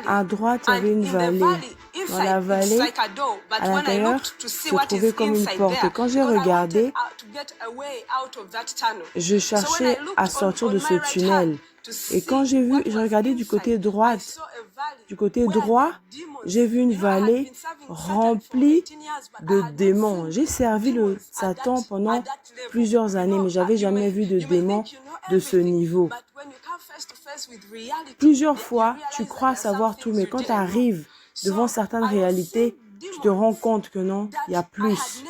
À droite, il y avait une vallée. Dans la vallée, à l'intérieur, se trouvait comme une porte. Et quand j'ai regardé, je cherchais à sortir de ce tunnel. Et quand j'ai regardé du côté droit, j'ai vu une vallée remplie de démons. J'ai servi le Satan pendant plusieurs années, mais j'avais jamais vu de démons de ce niveau. Plusieurs fois, tu crois savoir tout, mais quand tu arrives devant certaines réalités, tu te rends compte que non, il y a plus.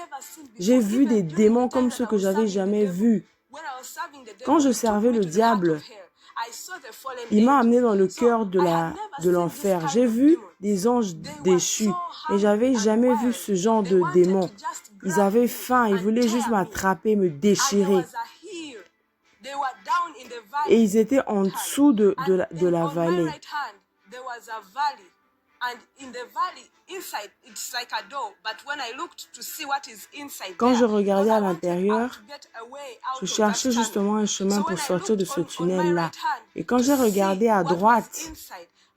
J'ai vu des démons comme ceux que j'avais jamais vus. Quand je servais le diable, il m'a amené dans le cœur de l'enfer. J'ai vu des anges déchus, mais j'avais jamais vu ce genre de démons. Ils avaient faim, ils voulaient juste m'attraper, me déchirer. Et ils étaient en dessous de la vallée. Quand je regardais à l'intérieur, je cherchais justement un chemin pour sortir de ce tunnel-là. Et quand j'ai regardé à droite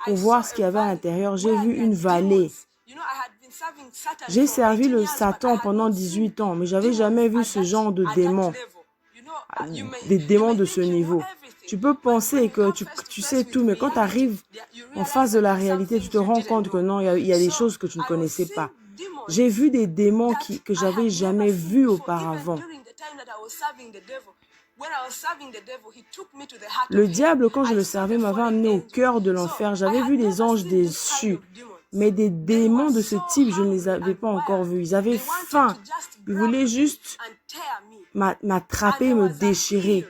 pour voir ce qu'il y avait à l'intérieur, j'ai vu une vallée. J'ai servi le Satan pendant 18 ans, mais j'avais jamais vu ce genre de démons, des démons de ce niveau. Tu peux penser que tu sais tout, mais quand tu arrives en face de la réalité, tu te rends compte que non, il y a des choses que tu ne connaissais pas. J'ai vu des démons que j'avais jamais vus auparavant. Le diable, quand je le servais, m'avait amené au cœur de l'enfer. J'avais vu des anges déchus, mais des démons de ce type, je ne les avais pas encore vus. Ils avaient faim. Ils voulaient juste m'attraper, me déchirer.